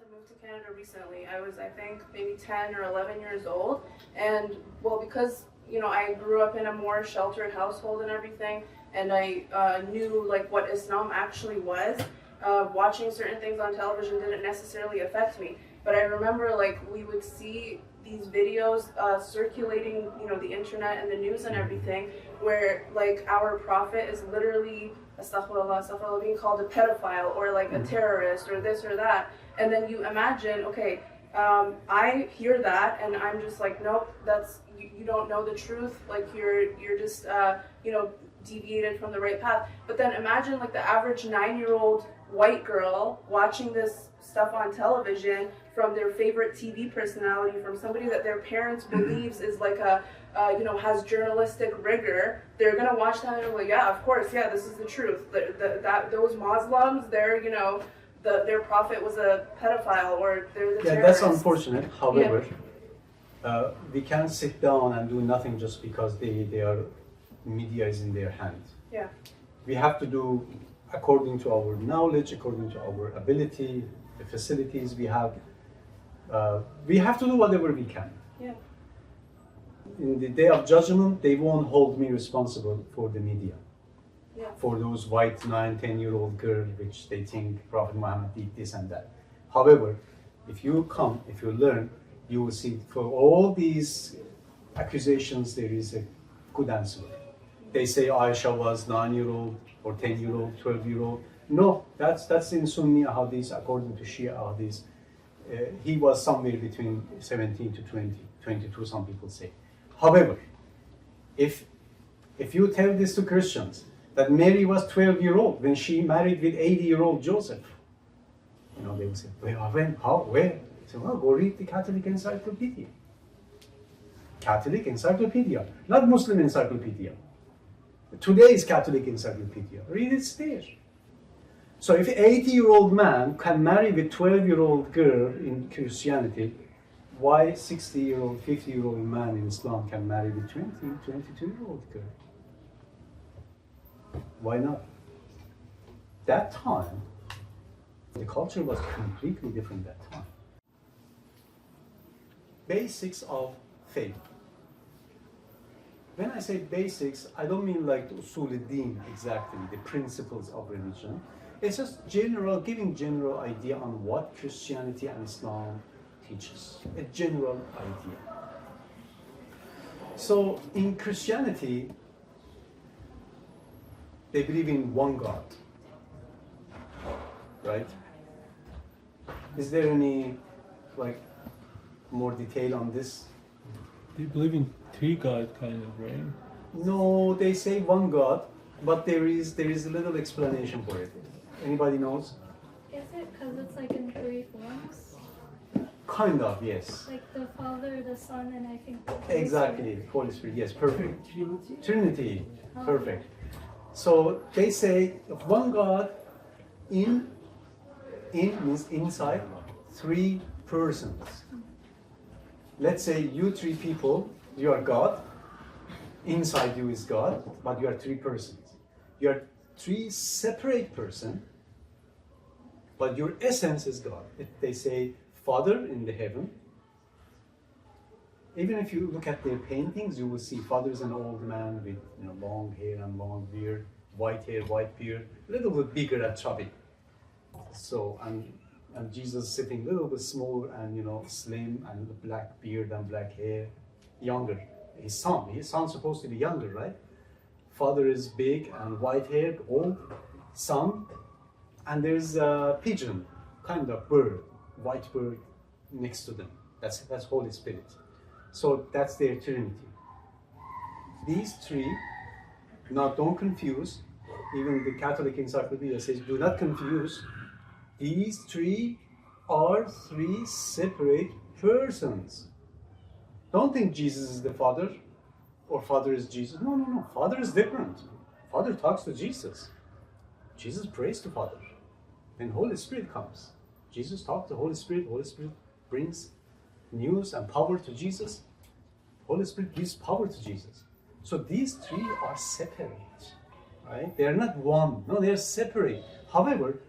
moved to Canada recently. I was, I think, maybe 10 or 11 years old. And, well, because, you know, I grew up in a more sheltered household and everything, and I knew, like, what Islam actually was, watching certain things on television didn't necessarily affect me. But I remember, like, we would see these videos circulating, you know, the internet and the news and everything, where, like, our prophet is literally, astaghfirullah, being called a pedophile or like a terrorist or this or that. And then you imagine, okay, I hear that and I'm just like, nope, that's, you don't know the truth, like you're just, you know, deviated from the right path. But then imagine like the average 9-year-old white girl watching this stuff on television from their favorite TV personality, from somebody that their parents believes is like a, you know, has journalistic rigor. They're gonna watch that and go, like, yeah, of course, yeah, this is the truth. Those Muslims, they're, you know, their prophet was a pedophile or they're the terrorists. That's unfortunate. However, we can't sit down and do nothing just because they are media is in their hands. Yeah. We have to do according to our knowledge, according to our ability, the facilities we have. We have to do whatever we can. Yeah. In the day of judgment, they won't hold me responsible for the media. Yeah. For those white 9-10-year-old girls, which they think Prophet Muhammad did this and that. However, if you come, if you learn, you will see for all these accusations, there is a good answer. They say Ayesha was 9-year-old or 10-year-old, 12-year-old. No, that's in Sunni Ahadith, according to Shia Ahadith. He was somewhere between 17 to 20, 22, some people say. However, if you tell this to Christians, that Mary was 12-year-old when she married with 80-year-old Joseph, you know, they will say, where, when, how, where? Say, well, go read the Catholic Encyclopedia. Catholic Encyclopedia, not Muslim Encyclopedia. Today's Catholic Encyclopedia, read it there. So if an 80-year-old man can marry with 12-year-old girl in Christianity, why 60-year-old, 50-year-old man in Islam can marry with 20, 22-year-old girl? Why not? That time, the culture was completely different that time. Basics of faith. When I say basics, I don't mean like the usul al-din exactly, the principles of religion. It's just general, giving general idea on what Christianity and Islam teaches. A general idea. So in Christianity, they believe in one God, right? Is there any like more detail on this? They believe in 3 God kind of, right? No, they say one God, but there is a little explanation for it. Anybody knows? Is it because it's like in 3 forms? Kind of, yes. Like the Father, the Son, and I think the Holy Exactly, Spirit. Holy Spirit, yes, perfect. Trinity? Trinity, Oh. perfect. So they say one God in means inside 3 persons. Let's say you 3 people, you are God, inside you is God, but you are 3 persons. You are 3 separate persons, but your essence is God. They say Father in the heaven. Even if you look at their paintings, you will see Father is an old man with, you know, long hair and long beard, white hair, white beard, a little bit bigger and chubby. So, and Jesus sitting a little bit smaller and, you know, slim and black beard and black hair, younger. His son's supposed to be younger, right? Father is big and white haired, old, son, and there's a pigeon, kind of bird, white bird next to them. That's Holy Spirit. So that's their Trinity. These 3, now don't confuse, even the Catholic Encyclopedia says, do not confuse. These 3 are 3 separate persons. Don't think Jesus is the Father or Father is Jesus. No. Father is different. Father talks to Jesus. Jesus prays to Father. Then Holy Spirit comes. Jesus talks to Holy Spirit. Holy Spirit brings news and power to Jesus. Holy Spirit gives power to Jesus. So these 3 are separate, right? They are not one. No, they are separate. However,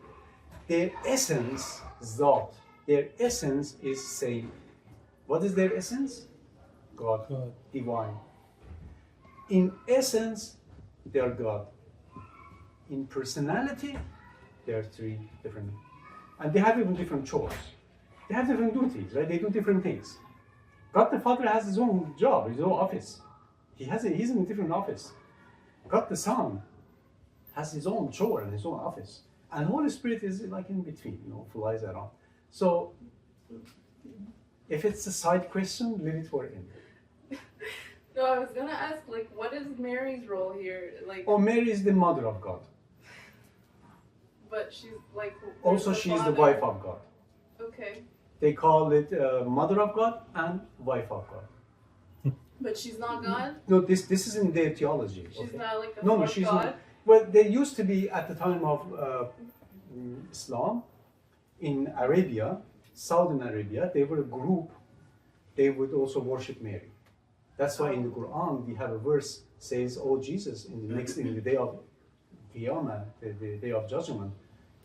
their essence, Zat, their essence is same. What is their essence? God, God. divine. In essence, they are God. In personality, they are three different. And they have even different chores. They have different duties, right? They do different things. God the Father has his own job, his own office. He's in a different office. God the Son has his own chore and his own office. And Holy Spirit is like in between, flies around. So, if it's a side question, leave it for him. No, I was gonna ask, like, what is Mary's role here? Like, Oh, Mary is the mother of God. but she's like. Also, she is the father. wife of God. Okay, They call it mother of God and wife of God. but she's not God. No, this is in their theology. She's okay? not like the No, fourth she's God. not. Well, they used to be at the time of Islam in Arabia, Southern Arabia. They were a group. They would also worship Mary. That's why in the Quran we have a verse says, "Oh Jesus, in the day of Qiyamah, the day of judgment,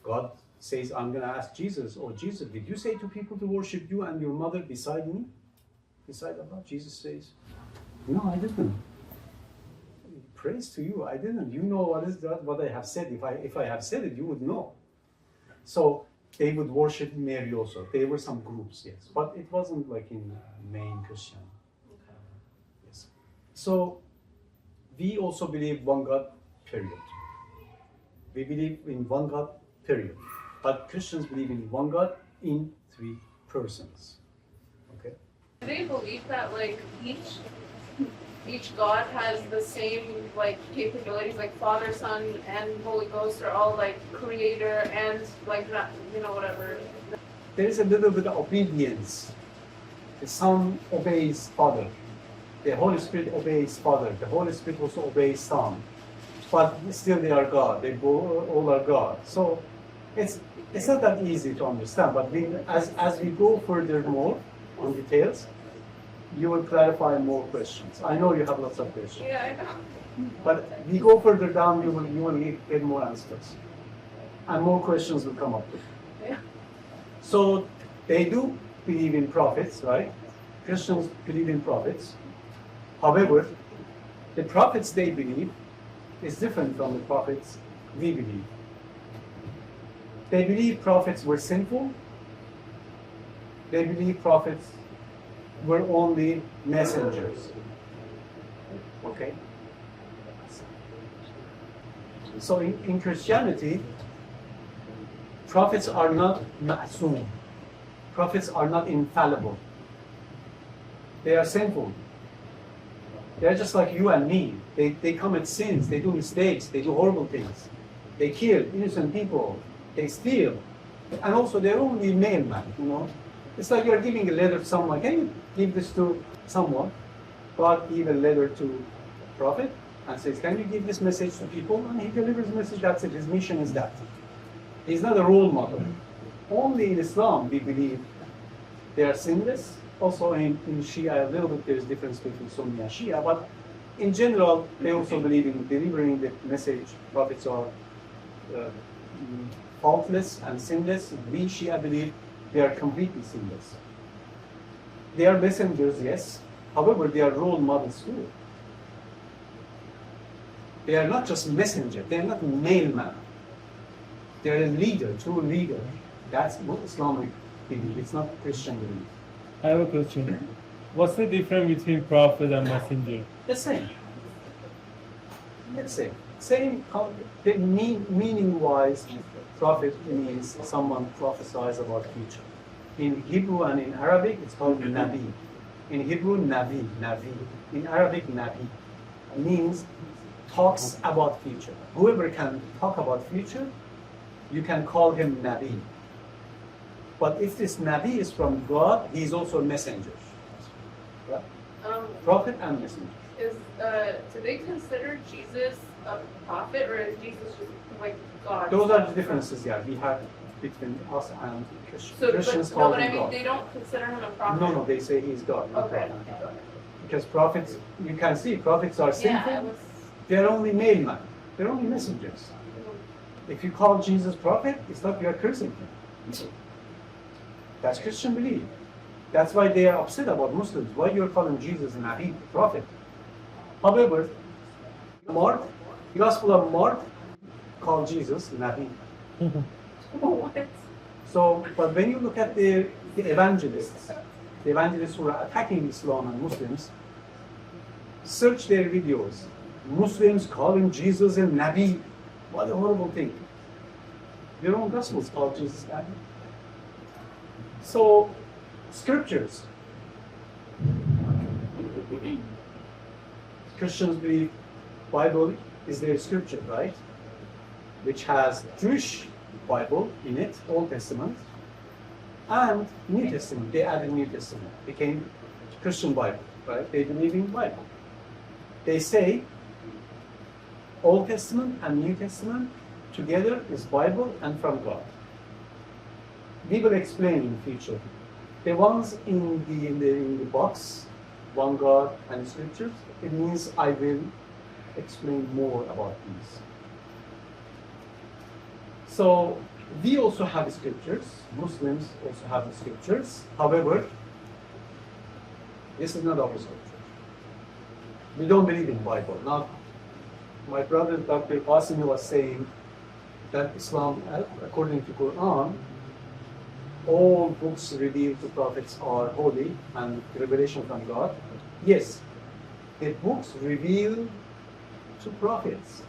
God says, I'm going to ask Jesus, oh Jesus, did you say to people to worship you and your mother beside me, beside Allah?" Jesus says, "No, I didn't. Praise to you, I didn't. You know what I have said. If I have said it, you would know." So they would worship Mary also. There were some groups, yes, but it wasn't like in main Christian. Yes. So we also believe one God, period. We believe in one God, period. But Christians believe in one God in three persons. Okay? Do they believe that like each God has the same like capabilities, like Father, Son, and Holy Ghost are all like creator and like that, whatever. There is a little bit of obedience. The Son obeys Father. The Holy Spirit obeys Father. The Holy Spirit also obeys Son. But still they are God. They all are God. So it's not that easy to understand. But as we go further more on details, you will clarify more questions. I know you have lots of questions. Yeah, I know. But we go further down, you will get more answers. And more questions will come up. Yeah. So they do believe in prophets, right? Christians believe in prophets. However, the prophets they believe is different from the prophets we believe. They believe prophets were sinful. They believe prophets were only messengers. Okay? So in Christianity, prophets are not ma'soom. Prophets are not infallible. They are sinful. They're just like you and me. They commit sins, they do mistakes, they do horrible things. They kill innocent people, they steal. And also they're only mailman, It's like you're giving a letter to someone. Can you give this to someone? God gave a letter to a prophet and says, can you give this message to people? And he delivers the message, that's it. His mission is that. He's not a role model. Only in Islam we believe they are sinless. Also in Shia, a little bit there's difference between Sunni and Shia, but in general, they also believe in delivering the message. Prophets are faultless and sinless. We Shia believe they are completely sinless. They are messengers, yes. However, they are role models too. They are not just messenger. They are not mailman. They are a leader, true leader. That's what Islamic belief. It's not Christian belief. I have a question. What's the difference between prophet and messenger? The same. The same. Same. Meaning-wise, prophet means someone prophesies about future. In Hebrew and in Arabic, it's called Nabi. In Hebrew, Nabi. In Arabic, Nabi means talks about future. Whoever can talk about future, you can call him Nabi. But if this Nabi is from God, he is also a messenger. Right? Prophet and messenger. Do they consider Jesus a prophet, or is Jesus just like God? Those are the differences, yeah, we have between us and Christians. So, Christians but call I him mean, God. they don't consider him a prophet. No, they say he is God. not Okay. God. Because prophets, you can see, prophets are sinful. Yeah, I was. They're only mailmen. They're only messengers. If you call Jesus prophet, it's like you're cursing him. That's Christian belief. That's why they are upset about Muslims. Why you're calling Jesus an Nabi, prophet? However, Mark, the Gospel of Mark, called Jesus Nabi. What? So, but when you look at the evangelists who are attacking Islam and Muslims, search their videos. Muslims calling Jesus a Nabi. What a horrible thing. Their own Gospels call Jesus Nabi. So, scriptures. Christians believe Bible is their scripture, right? Which has Jewish Bible in it, Old Testament, and New Testament. They added New Testament, became Christian Bible, right? They believe in Bible. They say Old Testament and New Testament together is Bible and from God. We will explain in future. The ones in the box, one God and scriptures, it means I will explain more about these. So we also have scriptures. Muslims also have scriptures. However, this is not our scripture. We don't believe in Bible. Now, my brother Dr. Qasimi was saying that Islam, according to Quran, all books revealed to prophets are holy and revelation from God. Yes, the books revealed to prophets.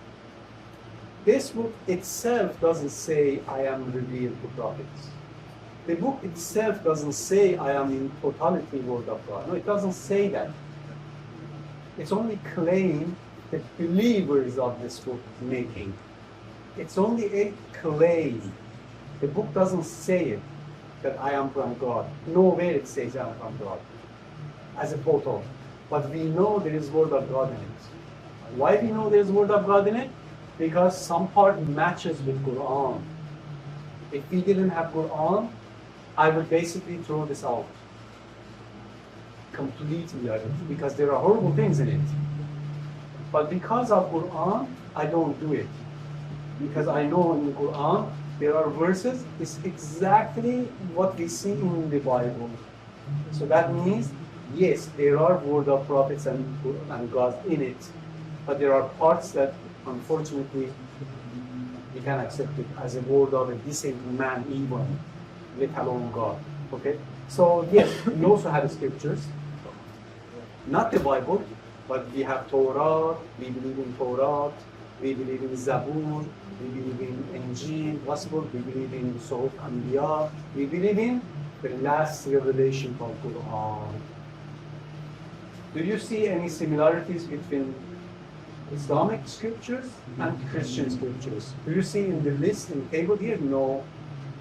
This book itself doesn't say I am revealed to prophets. The book itself doesn't say I am in totality word of God. No, it doesn't say that. It's only claim that believers of this book making. It's only a claim. The book doesn't say it, that I am from God. Nowhere it says I am from God as a total. But we know there is word of God in it. Why we know there is word of God in it? Because some part matches with Quran. If we didn't have Quran, I would basically throw this out. Completely, because there are horrible things in it. But because of Quran, I don't do it. Because I know in the Quran, there are verses, it's exactly what we see in the Bible. So that means, yes, there are word of prophets and God in it. But there are parts that, unfortunately, we can accept it as a word of a decent man even, let alone God. Okay? So yes, we also have scriptures. Not the Bible, but we have Torah, we believe in Torah, we believe in Zabur, we believe in Injil, Gospel, we believe in Suhuf Anbiya, we believe in the last revelation called Quran. Do you see any similarities between Islamic scriptures and Christian scriptures? Do you see in the list, in the table here? No.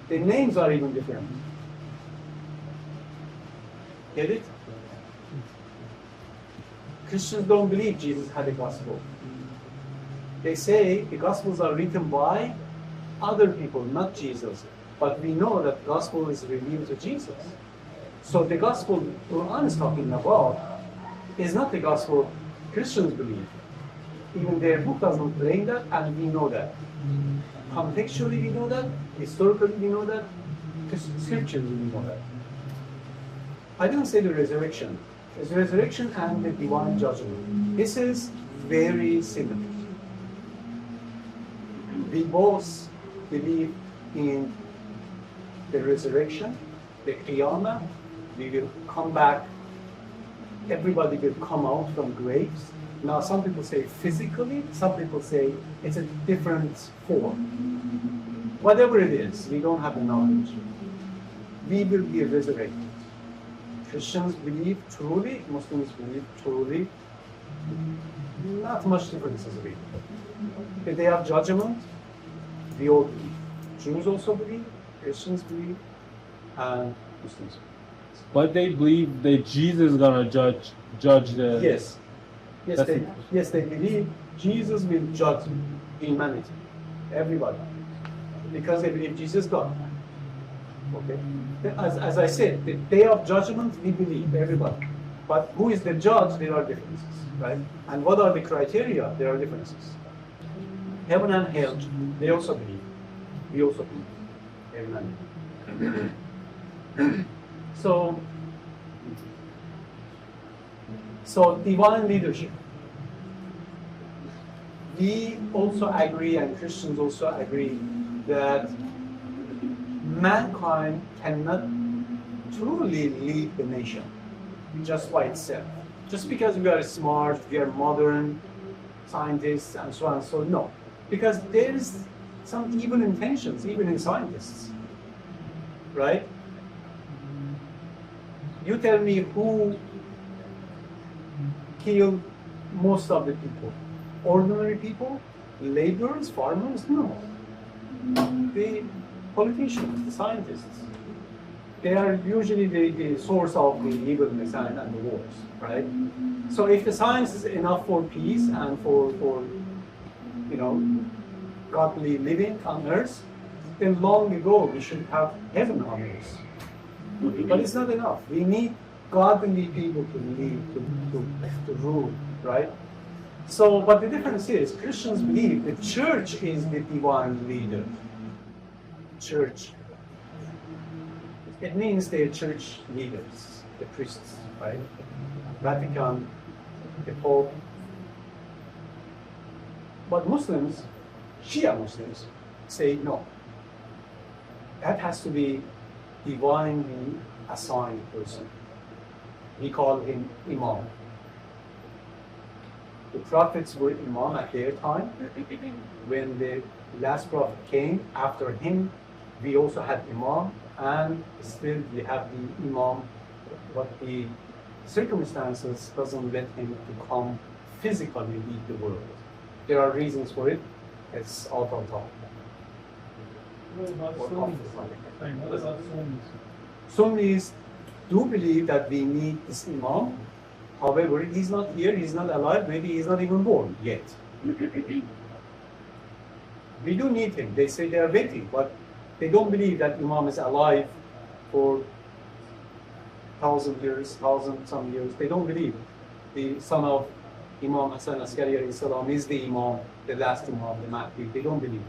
The names are even different. Get it? Christians don't believe Jesus had a gospel. They say the gospels are written by other people, not Jesus. But we know that gospel is revealed to Jesus. So the gospel Quran is talking about is not the gospel Christians believe. Even their book doesn't claim that, and we know that. Contextually we know that, historically we know that, scripturally we know that. I didn't say the resurrection. It's resurrection and the divine judgment. This is very similar. We both believe in the resurrection, the Qiyamah. We will come back. Everybody will come out from graves. Now, some people say physically, some people say it's a different form. Whatever it is, we don't have the knowledge. We will be resurrected. Christians believe truly, Muslims believe truly. Not much differences really. The day of judgment, we all believe. Jews also believe, Christians believe, and Muslims believe. But they believe that Jesus is gonna judge the. Yes. Yes, they believe Jesus will judge humanity, everybody, because they believe Jesus is God. Okay. As I said, the day of judgment we believe everybody, but who is the judge? There are differences, right? And what are the criteria? There are differences. Heaven and hell, they also believe. We also believe. Heaven and hell. So, so divine leadership. We also agree, and Christians also agree, that mankind cannot truly lead the nation just by itself. Just because we are smart, we are modern scientists, and so on, so no. Because there is some evil intentions, even in scientists, right? You tell me who killed most of the people? Ordinary people? Laborers? Farmers? No. The politicians, the scientists. They are usually the source of the evilness and the wars, right? So if the science is enough for peace and for godly living on earth, then long ago we should have heaven on earth. But it's not enough. We need godly people to lead, to rule, right? So, but the difference is, Christians believe the church is the divine leader. Church. It means they're church leaders, the priests, right? Vatican, the Pope. But Muslims, Shia Muslims, say no. That has to be divinely assigned person. We call him Imam. The prophets were Imam at their time. When the last prophet came, after him, we also had Imam, and still we have the Imam, but the circumstances doesn't let him to come physically lead the world. There are reasons for it. It's out on top. What about Sunnis? Sunnis do believe that we need this Imam. However, he's not here, he's not alive, maybe he's not even born yet. We do need him. They say they are waiting, but they don't believe that Imam is alive for 1,000 years, 1,000 some years. They don't believe the son of Imam Hassan Askari alayhi salam is the Imam, the last Imam, the Mahdi. They don't believe it.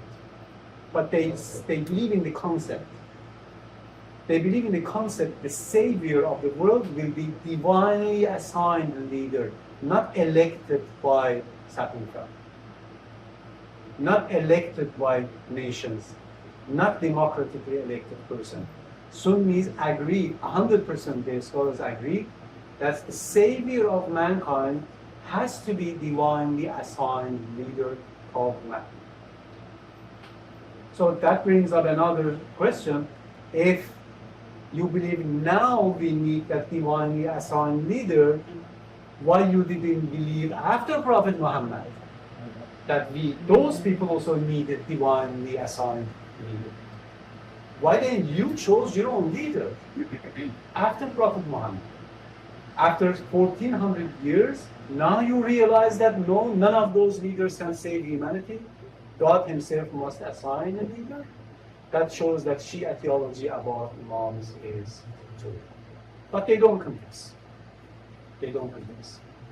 But they believe in the concept. They believe in the concept the savior of the world will be divinely assigned leader, not elected by Saturn, not elected by nations, not democratically elected person. Sunnis agree, 100% their scholars agree, that the savior of mankind has to be divinely assigned leader of man. So that brings up another question. If you believe now we need that divinely assigned leader, why you didn't believe after Prophet Muhammad that those people also needed divinely assigned leader? Why then you chose your own leader after Prophet Muhammad? After 1400 years, now you realize that no, none of those leaders can save humanity. God himself must assign a leader. That shows that Shia theology about Imams is true. But they don't convince. They don't convince.